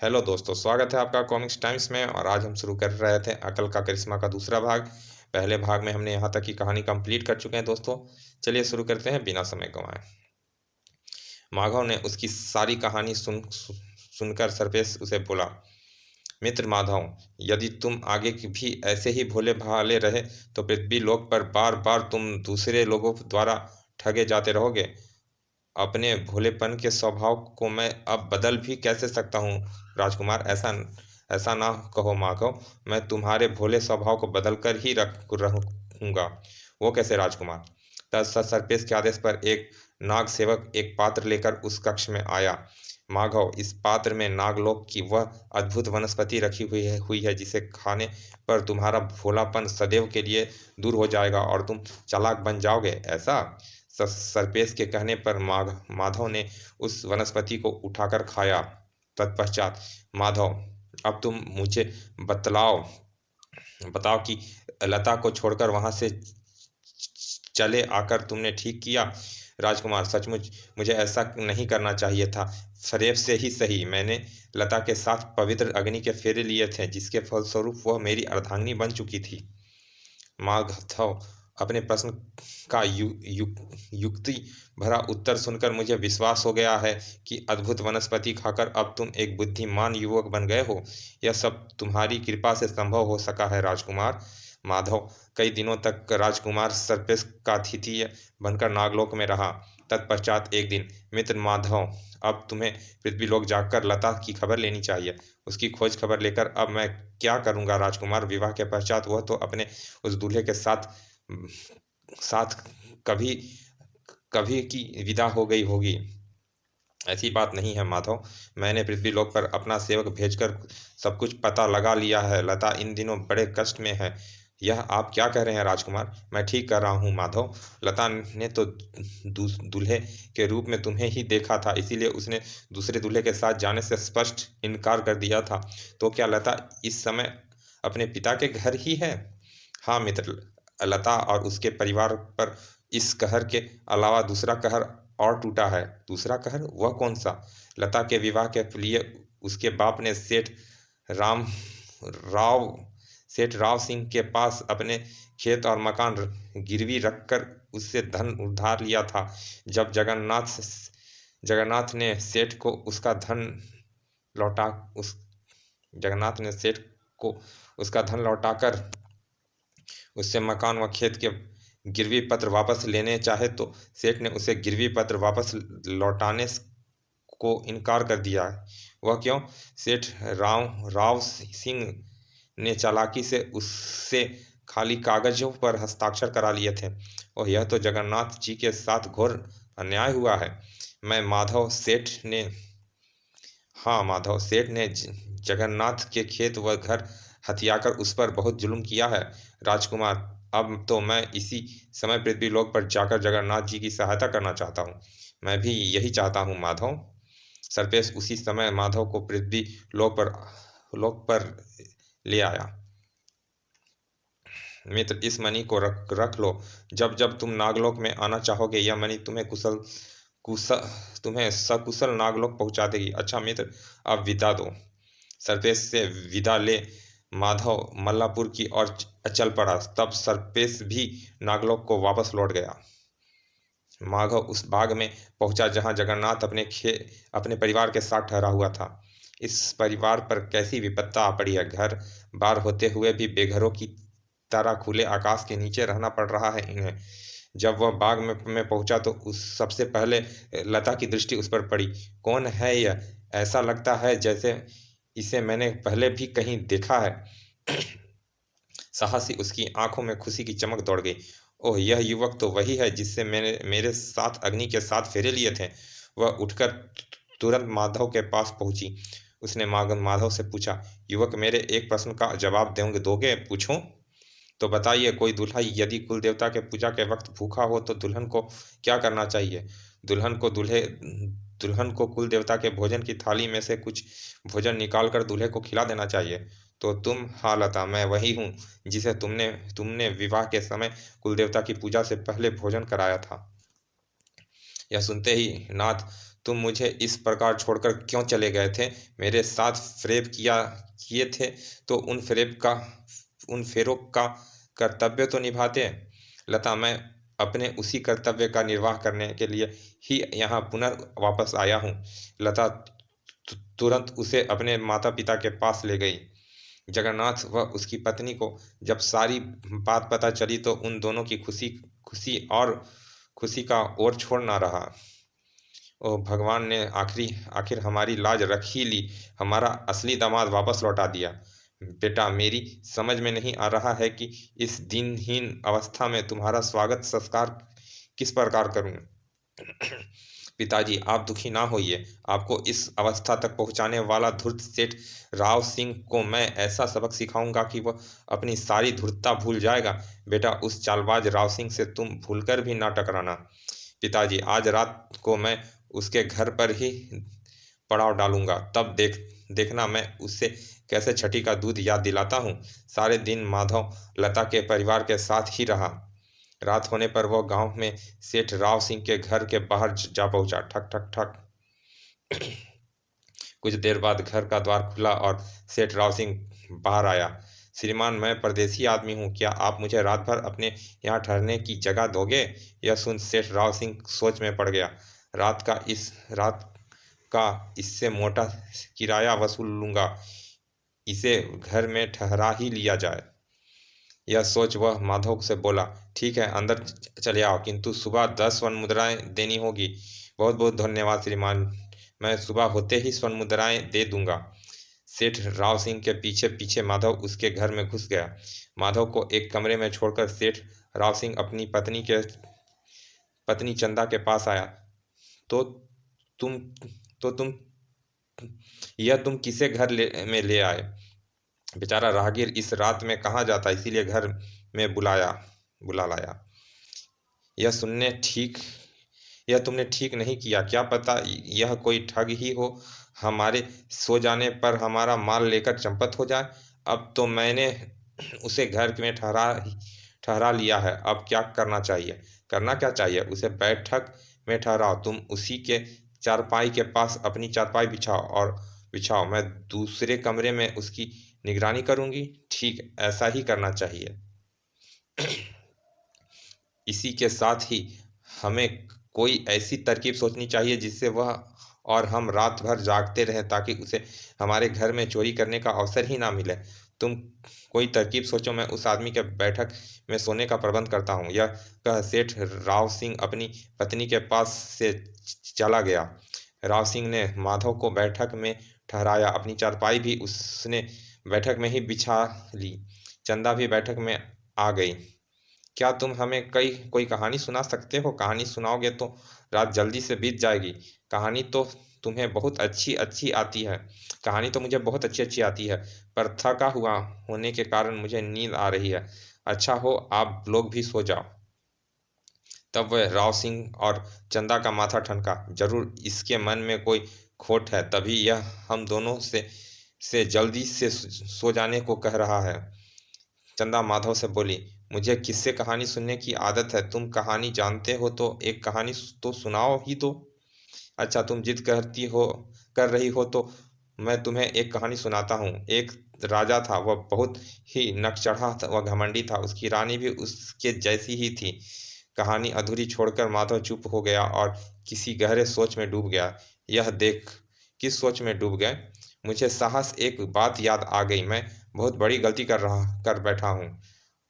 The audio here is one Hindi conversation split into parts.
हेलो दोस्तों, स्वागत है आपका कॉमिक्स टाइम्स में। और आज हम शुरू कर रहे थे अकल का करिश्मा का दूसरा भाग। पहले भाग में हमने यहाँ तक की कहानी कंप्लीट कर चुके हैं दोस्तों। चलिए शुरू करते हैं बिना समय गंवाए। माधव ने उसकी सारी कहानी सुनकर सरपेश उसे बोला, मित्र माधव, यदि तुम आगे की भी ऐसे ही भोले भाले रहे तो पृथ्वी लोक पर बार बार तुम दूसरे लोगों द्वारा ठगे जाते रहोगे। अपने भोलेपन के स्वभाव को मैं अब बदल भी कैसे सकता हूँ राजकुमार। ऐसा ऐसा ना कहो माधव, मैं तुम्हारे भोले स्वभाव को बदल कर ही रहूंगा। वो कैसे राजकुमार। तत्सत सर्पेश के आदेश पर एक नाग सेवक एक पात्र लेकर उस कक्ष में आया। माधव, इस पात्र में नागलोक की वह अद्भुत वनस्पति रखी हुई है जिसे खाने पर तुम्हारा भोलापन सदैव के लिए दूर हो जाएगा और तुम चालाक बन जाओगे। ऐसा सरपेश के कहने पर माधव ने उस वनस्पति को उठाकर खाया। तत्पश्चात, माधव, अब तुम मुझे बतलाओ बताओ कि लता को छोड़कर वहां से चले आकर तुमने ठीक किया। राजकुमार, सचमुच मुझे ऐसा नहीं करना चाहिए था। फरेब से ही सही, मैंने लता के साथ पवित्र अग्नि के फेरे लिए थे जिसके फलस्वरूप वह मेरी अर्धांगिनी बन चुकी थी। माधव, अपने प्रश्न का युक्ति भरा उत्तर सुनकर मुझे विश्वास हो गया है कि अद्भुत वनस्पति खाकर अब तुम एक बुद्धिमान युवक बन गए हो। यह सब तुम्हारी कृपा से संभव हो सका है राजकुमार। माधव कई दिनों तक राजकुमार सर्पेश का अतिथि बनकर नागलोक में रहा। तत्पश्चात एक दिन, मित्र माधव, अब तुम्हें पृथ्वीलोक जाकर लता की खबर लेनी चाहिए। उसकी खोज खबर लेकर अब मैं क्या करूंगा राजकुमार। विवाह के पश्चात वह तो अपने उस दूल्हे के साथ साथ कभी कभी की विदा हो गई होगी। ऐसी बात नहीं है माधव, मैंने पृथ्वीलोक पर अपना सेवक भेजकर सब कुछ पता लगा लिया है। लता इन दिनों बड़े कष्ट में है। यह आप क्या कह रहे हैं राजकुमार। मैं ठीक कर रहा हूँ माधव। लता ने तो दूल्हे के रूप में तुम्हें ही देखा था, इसीलिए उसने दूसरे दूल्हे के साथ जाने से स्पष्ट इनकार कर दिया था। तो क्या लता इस समय अपने पिता के घर ही है। हाँ मित्र, लता और उसके परिवार पर इस कहर के अलावा दूसरा कहर और टूटा है। दूसरा कहर, वह कौन सा। लता के विवाह के लिए उसके बाप ने राम राव सेठ राव सिंह के पास अपने खेत और मकान गिरवी रखकर उससे धन उधार लिया था। जब जगन्नाथ ने सेठ को उसका धन लौटा उस जगन्नाथ ने सेठ को उसका धन लौटाकर उससे मकान व खेत के गिरवी पत्र वापस लेने चाहे तो सेठ ने उसे गिरवी पत्र वापस लौटाने को इनकार कर दिया। वह क्यों। सेठ राव सिंह ने चालाकी से उससे खाली कागजों पर हस्ताक्षर करा लिए थे। और यह तो जगन्नाथ जी के साथ घोर अन्याय हुआ है। मैं माधव सेठ ने हाँ माधव, सेठ ने जगन्नाथ के खेत व घर हथियाकर उस पर बहुत जुल्म किया है राजकुमार। अब तो मैं इसी समय पृथ्वीलोक पर जाकर जगन्नाथ जी की सहायता करना चाहता हूँ। मैं भी यही चाहता हूँ माधव। सर्पेश उसी समय माधव को पृथ्वी लोक पर ले आया। मित्र, इस मणि को रख लो। जब जब तुम नागलोक में आना चाहोगे यह मणि कुशल तुम्हें सकुशल नागलोक पहुंचा देगी। अच्छा मित्र, अब विदा दो। सर्पेश से विदा ले माधव मल्लापुर की ओर चल पड़ा। तब सर्पेश भी नागलोक को वापस लौट गया। माधव उस बाग में पहुंचा जहां जगन्नाथ अपने परिवार के साथ ठहरा हुआ था। इस परिवार पर कैसी विपत्ता आ पड़ी है। घर बार होते हुए भी बेघरों की तरह खुले आकाश के नीचे रहना पड़ रहा है इन्हें। जब वह बाग में पहुंचा तो उस सबसे पहले लता की दृष्टि उस पर पड़ी। कौन है यह। ऐसा लगता है जैसे इसे मैंने पहले भी कहीं देखा है। साहसी उसकी आंखों में खुशी की चमक दौड़ गई। ओह, यह युवक तो वही है जिससे मैंने मेरे साथ अग्नि के साथ फेरे लिए थे। वह उठकर तुरंत माधव के पास पहुंची। उसने माधव से पूछा, युवक, मेरे एक प्रश्न का जवाब दोगे। पूछूं। तो बताइए, कोई दूल्हा यदि कुल देवता के पूजा के वक्त भूखा हो तो दुल्हन को क्या करना चाहिए। दुल्हन को कुल देवता के भोजन की थाली में से कुछ भोजन निकाल कर दूल्हे को खिला देना चाहिए। तो तुम। हाँ लता, मैं वही हूँ जिसे तुमने तुमने विवाह के समय कुल देवता की पूजा से पहले भोजन कराया था। यह सुनते ही नाथ तुम मुझे इस प्रकार छोड़कर क्यों चले गए थे? मेरे साथ फ़रेब किए थे तो उन फेरों का कर्तव्य तो निभाते। लता, मैं अपने उसी कर्तव्य का निर्वाह करने के लिए ही यहाँ वापस आया हूँ। लता तुरंत उसे अपने माता पिता के पास ले गई। जगन्नाथ व उसकी पत्नी को जब सारी बात पता चली तो उन दोनों की खुशी खुशी और खुशी का ओर छोड़ ना रहा। ओह भगवान ने आखिर हमारी लाज रख ही ली, हमारा असली दामाद वापस लौटा दिया। बेटा, मेरी समझ में नहीं आ रहा है कि इस दिनहीन अवस्था में तुम्हारा स्वागत संस्कार किस प्रकार करूं। पिताजी, आप दुखी ना होइए। आपको इस अवस्था तक पहुंचाने वाला धूर्त सेठ राव सिंह को मैं ऐसा सबक सिखाऊंगा कि वह अपनी सारी धूर्तता भूल जाएगा। बेटा, उस चालबाज राव सिंह से तुम भूलकर भी ना टकराना। पिताजी, आज रात को मैं उसके घर पर ही पड़ाव डालूंगा, तब देखना मैं उससे कैसे छठी का दूध याद दिलाता हूँ। सारे दिन माधव लता के परिवार के साथ ही रहा। रात होने पर वह गांव में सेठ राव सिंह के घर के बाहर जा पहुंचा। ठक ठक ठक। कुछ देर बाद घर का द्वार खुला और सेठ राव सिंह बाहर आया। श्रीमान, मैं परदेसी आदमी हूँ, क्या आप मुझे रात भर अपने यहाँ ठहरने की जगह दोगे? यह सुन सेठ राव सिंह सोच में पड़ गया। रात का इससे मोटा किराया वसूल लूंगा, इसे घर में ठहरा ही लिया जाए। यह सोच वह माधव से बोला, ठीक है, अंदर चले आओ, किंतु सुबह 10 स्वर्ण मुद्राएं देनी होगी। बहुत बहुत धन्यवाद श्रीमान, मैं सुबह होते ही स्वर्ण मुद्राएं दे दूंगा। सेठ राव सिंह के पीछे पीछे माधव उसके घर में घुस गया। माधव को एक कमरे में छोड़कर सेठ राव सिंह अपनी पत्नी चंदा के पास आया। तो तुम तो तुम तुम किसे में ले आए? बेचारा राहगीर इस रात में कहाँ जाता, इसीलिए घर में बुला लाया। यह सुनने ठीक यह तुमने ठीक नहीं किया, क्या पता यह कोई ठग ही हो, हमारे सो जाने पर हमारा माल लेकर चंपत हो जाए। अब तो मैंने उसे घर में ठहरा लिया है, अब क्या करना क्या चाहिए? उसे बैठक में ठहराओ, तुम उसी के चारपाई के पास अपनी चारपाई बिछाओ, मैं दूसरे कमरे में उसकी निगरानी करूंगी। ठीक ऐसा ही करना चाहिए। इसी के साथ ही हमें कोई ऐसी तरकीब सोचनी चाहिए जिससे वह और हम रात भर जागते रहें, ताकि उसे हमारे घर में चोरी करने का अवसर ही ना मिले। तुम कोई तरकीब सोचो, मैं उस आदमी के बैठक में सोने का प्रबंध करता हूँ। यह कह सेठ राव सिंह अपनी पत्नी के पास से चला गया। राव सिंह ने माधव को बैठक में ठहराया, अपनी चारपाई भी उसने बैठक में ही बिछा ली। चंदा भी बैठक में आ गई। क्या तुम हमें कोई कहानी सुना सकते हो? कहानी सुनाओगे तो रात जल्दी से बीत जाएगी। कहानी तो तुम्हें बहुत अच्छी अच्छी आती है कहानी तो मुझे बहुत अच्छी अच्छी आती है, पर थका हुआ होने के कारण मुझे नींद आ रही है। अच्छा हो, आप लोग भी सो जाओ। तब वह राव सिंह और चंदा का माथा ठनका। जरूर इसके मन में कोई खोट है, तभी यह हम दोनों से जल्दी से सो जाने को कह रहा है। चंदा माधव से बोली, मुझे किससे कहानी सुनने की आदत है? तुम कहानी जानते हो तो एक कहानी तो सुनाओ ही दो। अच्छा, तुम जिद कर रही हो तो मैं तुम्हें एक कहानी सुनाता हूँ। एक राजा था, वह बहुत ही नकचढ़ा था, वह घमंडी था, उसकी रानी भी उसके जैसी ही थी। कहानी अधूरी छोड़कर माधव चुप हो गया और किसी गहरे सोच में डूब गया। यह देख किस सोच में डूब गए? मुझे साहस एक बात याद आ गई, मैं बहुत बड़ी गलती कर बैठा हूँ।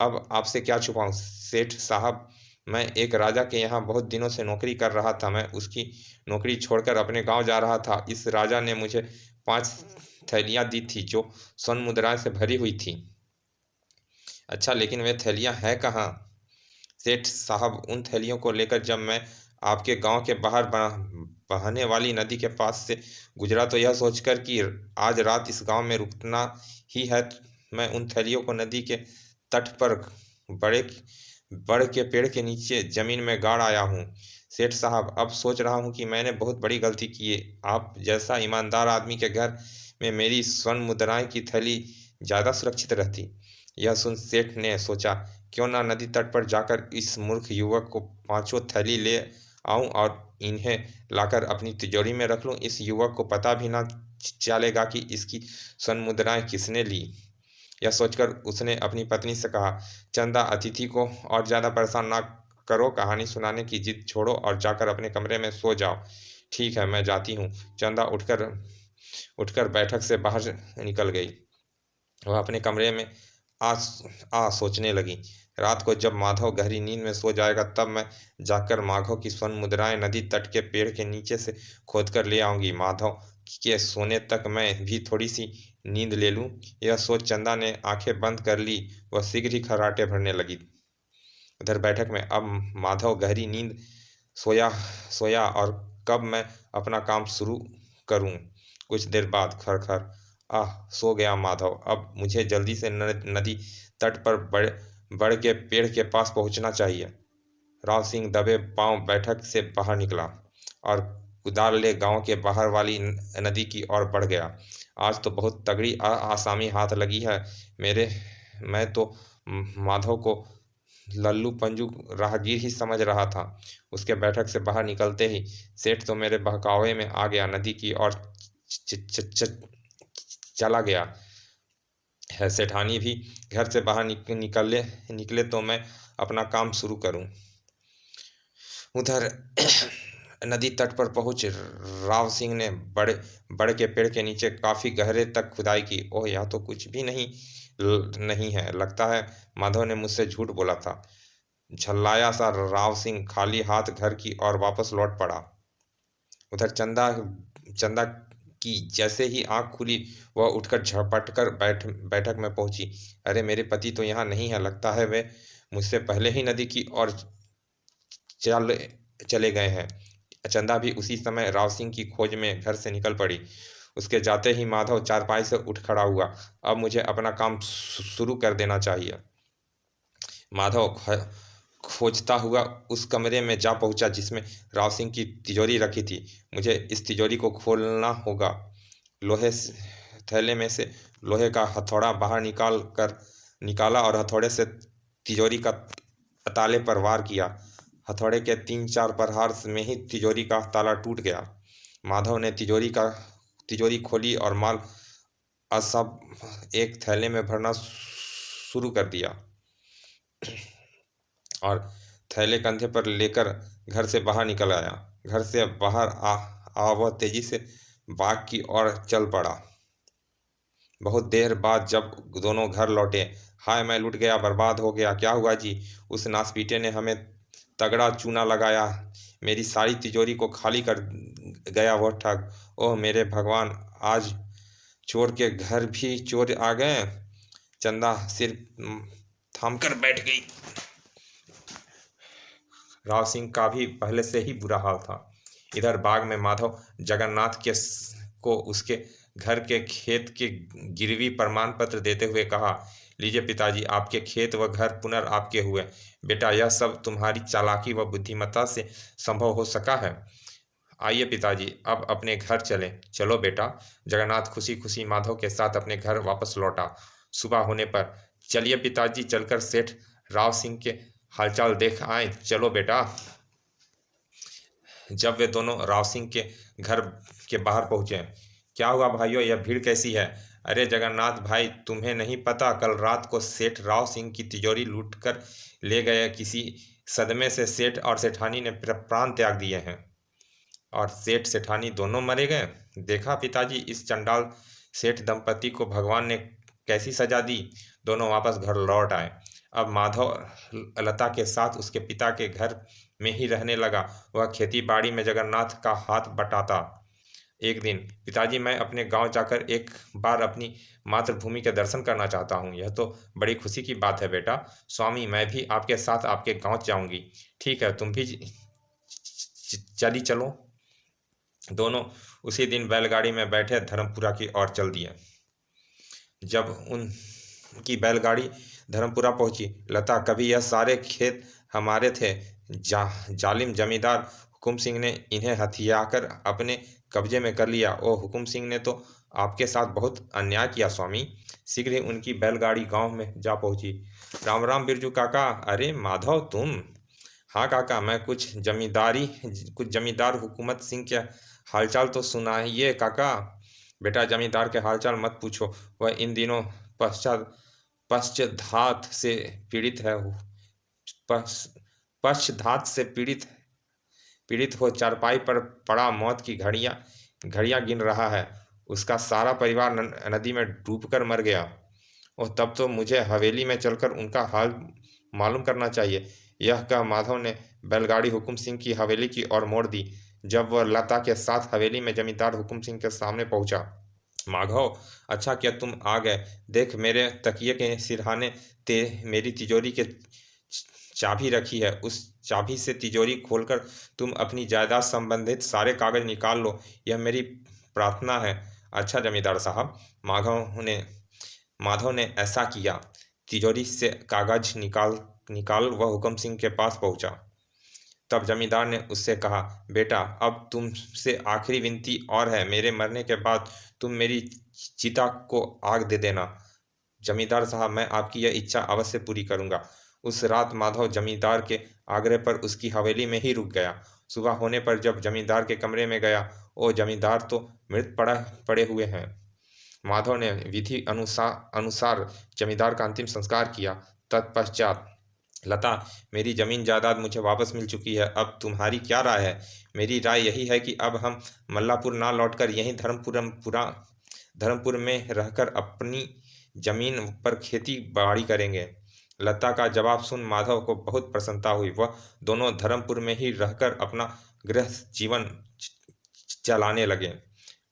अब आपसे क्या छुपाऊं सेठ साहब, मैं एक राजा के यहाँ बहुत दिनों से नौकरी कर रहा था। मैं उसकी नौकरी छोड़कर अपने गांव जा रहा था। इस राजा ने मुझे 5 थैलियाँ दी थी जो स्वर्ण मुद्राएं से भरी हुई थी। अच्छा, लेकिन वे थैलियाँ हैं कहाँ? सेठ साहब, उन थैलियों को लेकर जब मैं आपके गांव के बाहर बहने वाली नदी के पास से गुजरा तो यह सोचकर कि आज रात इस गांव में रुकना ही है, मैं उन थैलियों को नदी के तट पर बड़े बड़ के पेड़ के नीचे जमीन में गाड़ आया हूँ। सेठ साहब, अब सोच रहा हूँ कि मैंने बहुत बड़ी गलती की है। आप जैसा ईमानदार आदमी के घर में मेरी स्वर्ण मुद्राएं की थैली ज़्यादा सुरक्षित रहती। यह सुन सेठ ने सोचा, क्यों ना नदी तट पर जाकर इस मूर्ख युवक को 5 थैली ले आऊं और इन्हें लाकर अपनी तिजोरी में रख लूं। इस युवक को पता भी ना चलेगा कि इसकी स्वर्ण मुद्राएं किसने ली। यह सोचकर उसने अपनी पत्नी से कहा, चंदा, अतिथि को और ज्यादा परेशान ना करो, कहानी सुनाने की जिद छोड़ो और जाकर अपने कमरे में सो जाओ। ठीक है, मैं जाती हूँ। चंदा उठकर उठकर बैठक से बाहर निकल गई। वह अपने कमरे में आ सोचने लगी, रात को जब माधव गहरी नींद में सो जाएगा तब मैं जाकर माधव की स्वर्ण मुद्राएं नदी तट के पेड़ के नीचे से खोद कर ले आऊंगी। माधव के सोने तक मैं भी थोड़ी सी नींद ले लूं। यह सोच चंदा ने आंखें बंद कर ली। वह शीघ्र ही खर्राटे भरने लगी। उधर बैठक में अब माधव गहरी नींद सोया सोया और कब मैं अपना काम शुरू करूं। कुछ देर बाद खर सो गया माधव। अब मुझे जल्दी से नदी तट पर बढ़ के पेड़ के पास पहुंचना चाहिए। राव सिंह दबे पांव बैठक से बाहर निकला और कुदाल ले गांव के बाहर वाली नदी की ओर बढ़ गया। आज तो बहुत तगड़ी आसामी हाथ लगी है मेरे। मैं तो माधव को लल्लू पंजू राहगीर ही समझ रहा था। उसके बैठक से बाहर निकलते ही सेठ तो मेरे बहकावे में आ गया, नदी की ओर चला गया है। सेठानी भी घर से बाहर निकले तो मैं अपना काम शुरू करूं। उधर नदी तट पर पहुंच राव सिंह ने बड़े के पेड़ के नीचे काफी गहरे तक खुदाई की। ओह, यह तो कुछ भी नहीं है। लगता है माधव ने मुझसे झूठ बोला था। झल्लाया सा राव सिंह खाली हाथ घर की ओर वापस लौट पड़ा। उधर चंदा की जैसे ही आंख खुली वह उठकर झपट कर बैठक में पहुंची। अरे, मेरे पति तो यहाँ नहीं है। लगता है वे मुझसे पहले ही नदी की ओर चले गए हैं। चंदा भी उसी समय राव सिंह की खोज में घर से निकल पड़ी। उसके जाते ही माधव चारपाई से उठ खड़ा हुआ। अब मुझे अपना काम शुरू कर देना चाहिए। माधव खोजता हुआ उस कमरे में जा पहुंचा जिसमें राव सिंह की तिजोरी रखी थी। मुझे इस तिजोरी को खोलना होगा। थैले में से लोहे का हथौड़ा बाहर निकाला और हथौड़े से तिजोरी का ताले पर वार किया। हथौड़े के 3-4 प्रहार में ही तिजोरी का ताला टूट गया। माधव ने तिजोरी खोली और माल सब एक थैले में भरना शुरू कर दिया और थैले कंधे पर लेकर घर से बाहर निकल आया। घर से बाहर वह तेजी से बाग की ओर चल पड़ा। बहुत देर बाद जब दोनों घर लौटे, हाय, मैं लुट गया, बर्बाद हो गया। क्या हुआ जी? उस नासपीटे ने हमें तगड़ा चूना लगाया, मेरी सारी तिजोरी को खाली कर गया वह ठग। ओह मेरे भगवान, आज चोर के घर भी चोर आ गए। चंदा सिर थामकर बैठ गई। राव सिंह का भी पहले से ही बुरा हाल था। इधर बाग में माधव जगन्नाथ को उसके घर के खेत के गिरवी प्रमाण पत्र देते हुए कहा, लीजिए पिताजी, आपके खेत व घर पुनः आपके हुए। बेटा, यह सब तुम्हारी चालाकी व बुद्धिमत्ता से संभव हो सका है। आइए पिताजी, अब अपने घर चलें। चलो बेटा। जगन्नाथ खुशी खुशी माधव के साथ अपने घर वापस लौटा। सुबह होने पर, चलिए पिताजी, चलकर सेठ राव सिंह के हालचाल देख आए। चलो बेटा। जब वे दोनों राव सिंह के घर के बाहर पहुंचे, क्या हुआ भाइयों, यह भीड़ कैसी है? अरे जगन्नाथ भाई, तुम्हें नहीं पता, कल रात को सेठ राव सिंह की तिजोरी लूट कर ले गए। किसी सदमे से सेठ और सेठानी ने प्राण त्याग दिए हैं। और सेठ सेठानी दोनों मरे गए। देखा पिताजी, इस चंडाल सेठ दंपति को भगवान ने कैसी सजा दी। दोनों वापस घर लौट आए। अब माधव लता के साथ उसके पिता के घर में ही रहने लगा। वह खेती बाड़ी में जगन्नाथ का हाथ बटाता। एक दिन, पिताजी, मैं अपने गांव जाकर एक बार अपनी मातृभूमि के दर्शन करना चाहता हूँ। यह तो बड़ी खुशी की बात है बेटा। स्वामी, मैं भी आपके साथ आपके गांव जाऊंगी। ठीक है, तुम भी चली चलो। दोनों उसी दिन बैलगाड़ी में बैठे धर्मपुरा की ओर चल दिए। जब उनकी बैलगाड़ी धर्मपुरा पहुंची, लता, कभी यह सारे खेत हमारे थे। जालिम जमींदार हुकुम सिंह ने इन्हें हथियाकर अपने कब्जे में कर लिया। ओ, हुकुम सिंह ने तो आपके साथ बहुत अन्याय किया स्वामी। शीघ्र ही उनकी बैलगाड़ी गांव में जा पहुंची। राम राम बिरजू काका। अरे माधव, तुम? हाँ काका, मैं कुछ जमींदार हुकूमत सिंह के हालचाल तो सुनाइए काका। बेटा, जमींदार के हालचाल मत पूछो, वह इन दिनों पश्चात पश्चात से पीड़ित है। पश्च- पक्षधात से पीड़ित हो चारपाई पर पड़ा मौत की घड़ियां घड़ियां गिन रहा है। उसका सारा परिवार नदी में डूबकर मर गया। और तब तो मुझे हवेली में चलकर उनका हाल मालूम करना चाहिए। यह कह माधव ने बैलगाड़ी हुकुम सिंह की हवेली की ओर मोड़ दी। जब वह लता के साथ हवेली में जमींदार हुकुम सिंह के सामने पहुंचा, माधव, अच्छा किया तुम आ गए। देख, मेरे तकिए के सिरहाने ते मेरी तिजोरी के चाबी रखी है। उस चाबी से तिजोरी खोलकर तुम अपनी जायदाद संबंधित सारे कागज निकाल लो, यह मेरी प्रार्थना है। अच्छा जमींदार साहब। माधव ने ऐसा किया। तिजोरी से कागज निकाल वह हुक्म सिंह के पास पहुंचा। तब जमींदार ने उससे कहा, बेटा, अब तुमसे आखिरी विनती और है। मेरे मरने के बाद तुम मेरी चिता को आग दे देना। जमींदार साहब, मैं आपकी यह इच्छा अवश्य पूरी करूंगा। उस रात माधव जमींदार के आग्रह पर उसकी हवेली में ही रुक गया। सुबह होने पर जब जमींदार के कमरे में गया, ओ जमींदार तो मृत पड़े हुए हैं। माधव ने विधि अनुसार अनुसार जमींदार का अंतिम संस्कार किया। तत्पश्चात, लता, मेरी जमीन जायदाद मुझे वापस मिल चुकी है। अब तुम्हारी क्या राय है? मेरी राय यही है कि अब हम मल्लापुर ना लौटकर यहीं धर्मपुर में रहकर अपनी जमीन पर खेती बाड़ी करेंगे। लता का जवाब सुन माधव को बहुत प्रसन्नता हुई। वह दोनों धर्मपुर में ही रहकर अपना गृहस्थ जीवन चलाने लगे।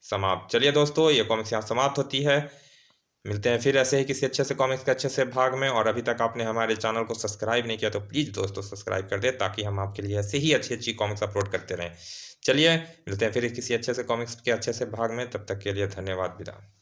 समाप्त। चलिए दोस्तों, ये कॉमिक्स यहाँ समाप्त होती है। मिलते हैं फिर ऐसे ही किसी अच्छे से कॉमिक्स के अच्छे से भाग में। और अभी तक आपने हमारे चैनल को सब्सक्राइब नहीं किया तो प्लीज़ दोस्तों सब्सक्राइब कर दें, ताकि हम आपके लिए ऐसे ही अच्छी अच्छी कॉमिक्स अपलोड करते रहें। चलिए मिलते हैं फिर किसी अच्छे से कॉमिक्स के अच्छे से भाग में। तब तक के लिए धन्यवाद, विदा।